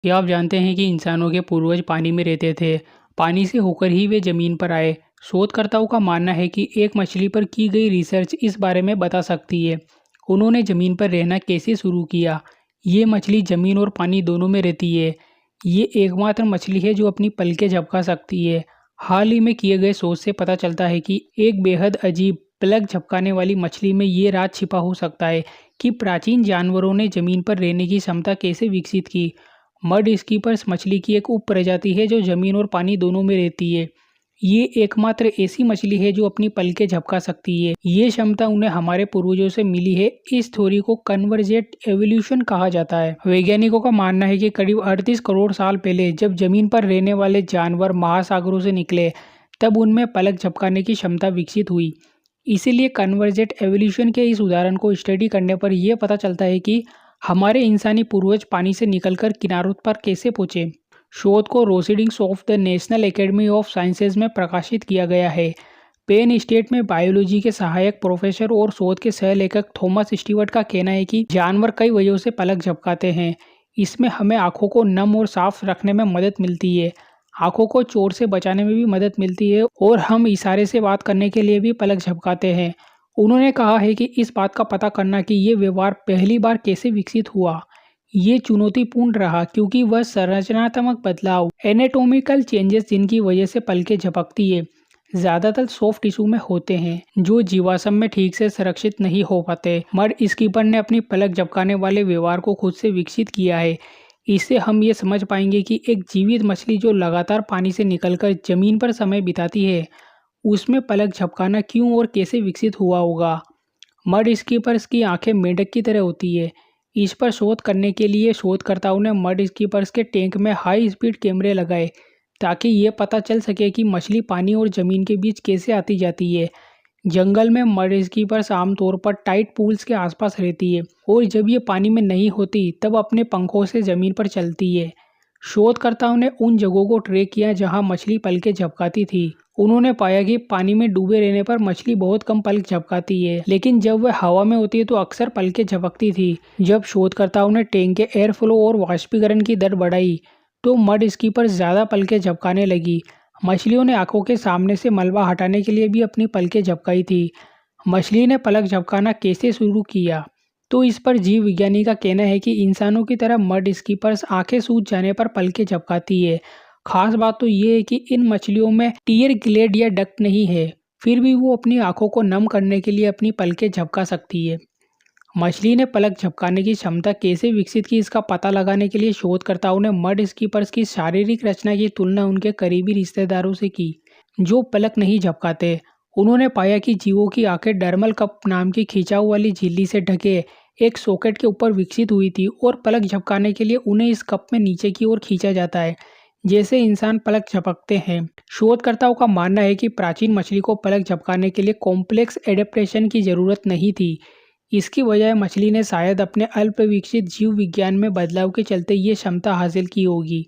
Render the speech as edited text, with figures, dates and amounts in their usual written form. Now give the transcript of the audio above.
क्या आप जानते हैं कि इंसानों के पूर्वज पानी में रहते थे? पानी से होकर ही वे जमीन पर आए। शोधकर्ताओं का मानना है कि एक मछली पर की गई रिसर्च इस बारे में बता सकती है। उन्होंने जमीन पर रहना कैसे शुरू किया। ये मछली जमीन और पानी दोनों में रहती है। ये एकमात्र मछली है जो अपनी पलकें झपका सकती है। हाल ही में किए गए शोध से पता चलता है कि एक बेहद अजीब पलक झपकाने वाली मछली में ये राज छिपा हो सकता है कि प्राचीन जानवरों ने जमीन पर रहने की क्षमता कैसे विकसित की। मड स्कीपर्स मछली की एक उप प्रजाति है जो जमीन और पानी दोनों में रहती है। ये एकमात्र ऐसी मछली है जो अपनी पलकें झपका सकती है। ये क्षमता उन्हें हमारे पूर्वजों से मिली है। इस थ्योरी को कन्वर्जेंट एवोल्यूशन कहा जाता है। वैज्ञानिकों का मानना है कि करीब 38 करोड़ साल पहले जब जमीन पर रहने वाले जानवर महासागरों से निकले, तब उनमें पलक झपकाने की क्षमता विकसित हुई। इसीलिए कन्वर्जेंट एवोल्यूशन के इस उदाहरण को स्टडी करने पर यह पता चलता है कि हमारे इंसानी पूर्वज पानी से निकलकर किनारों पर कैसे पहुंचे। शोध को proceedings of the national academy of sciences में प्रकाशित किया गया है। पेन स्टेट में बायोलॉजी के सहायक प्रोफेसर और शोध के सह लेखक थॉमस स्टीवर्ट का कहना है कि जानवर कई वजहों से पलक झपकाते हैं। इसमें हमें आंखों को नम और साफ रखने में मदद मिलती है, आंखों को चोट से बचाने में भी मदद मिलती है और हम इशारे से बात करने के लिए भी पलक झपकाते हैं। उन्होंने कहा है कि इस बात का पता करना कि ये व्यवहार पहली बार कैसे विकसित हुआ, ये चुनौतीपूर्ण रहा क्योंकि वह संरचनात्मक बदलाव एनाटॉमिकल चेंजेस जिनकी वजह से पलकें झपकती है ज्यादातर सॉफ्ट टिश्यू में होते हैं जो जीवाश्म में ठीक से संरक्षित नहीं हो पाते। मड स्कीपर ने अपनी पलक झपकाने वाले व्यवहार को खुद से विकसित किया है। इससे हम ये समझ पाएंगे कि एक जीवित मछली जो लगातार पानी से निकलकर जमीन पर समय बिताती है, उसमें पलक झपकाना क्यों और कैसे विकसित हुआ होगा। मड स्कीपर्स की आंखें मेंढक की तरह होती है। इस पर शोध करने के लिए शोधकर्ताओं ने मड स्कीपर्स के टैंक में हाई स्पीड कैमरे लगाए ताकि ये पता चल सके कि मछली पानी और जमीन के बीच कैसे आती जाती है। जंगल में मड स्कीपर्स आमतौर पर टाइट पूल्स के आसपास रहती है और जब ये पानी में नहीं होती तब अपने पंखों से जमीन पर चलती है। शोधकर्ताओं ने उन जगहों को ट्रैक किया जहां मछली पलकें झपकाती थी। उन्होंने पाया कि पानी में डूबे रहने पर मछली बहुत कम पलक झपकाती है, लेकिन जब वह हवा में होती है तो अक्सर पलकें झपकती थी। जब शोधकर्ताओं ने टैंक के एयर फ्लो और वाष्पीकरण की दर बढ़ाई तो मड स्कीपर ज्यादा पलकें झपकाने लगी। मछलियों ने आंखों के सामने से मलबा हटाने के लिए भी अपनी पलकें झपकाई थी। मछली ने पलक झपकाना कैसे शुरू किया, तो इस पर जीव विज्ञानी का कहना है कि इंसानों की तरह मड स्कीपर्स आंखें सूज जाने पर पलकें झपकाती है। खास बात तो ये है कि इन मछलियों में टीयर ग्लैंड या डक्ट नहीं है, फिर भी वो अपनी आंखों को नम करने के लिए अपनी पलकें झपका सकती है। मछली ने पलक झपकाने की क्षमता कैसे विकसित की, इसका पता लगाने के लिए शोधकर्ताओं ने मड स्कीपर्स की शारीरिक रचना की तुलना उनके करीबी रिश्तेदारों से की जो पलक नहीं झपकाते। उन्होंने पाया कि जीवों की आंखें डर्मल कप नाम की खिंचाव वाली झिल्ली से ढके एक सॉकेट के ऊपर विकसित हुई थी और पलक झपकाने के लिए उन्हें इस कप में नीचे की ओर खींचा जाता है जैसे इंसान पलक झपकते हैं। शोधकर्ताओं का मानना है कि प्राचीन मछली को पलक झपकाने के लिए कॉम्प्लेक्स एडेप्टेशन की जरूरत नहीं थी। इसकी बजाय मछली ने शायद अपने अल्प विकसित जीव विज्ञान में बदलाव के चलते ये क्षमता हासिल की होगी।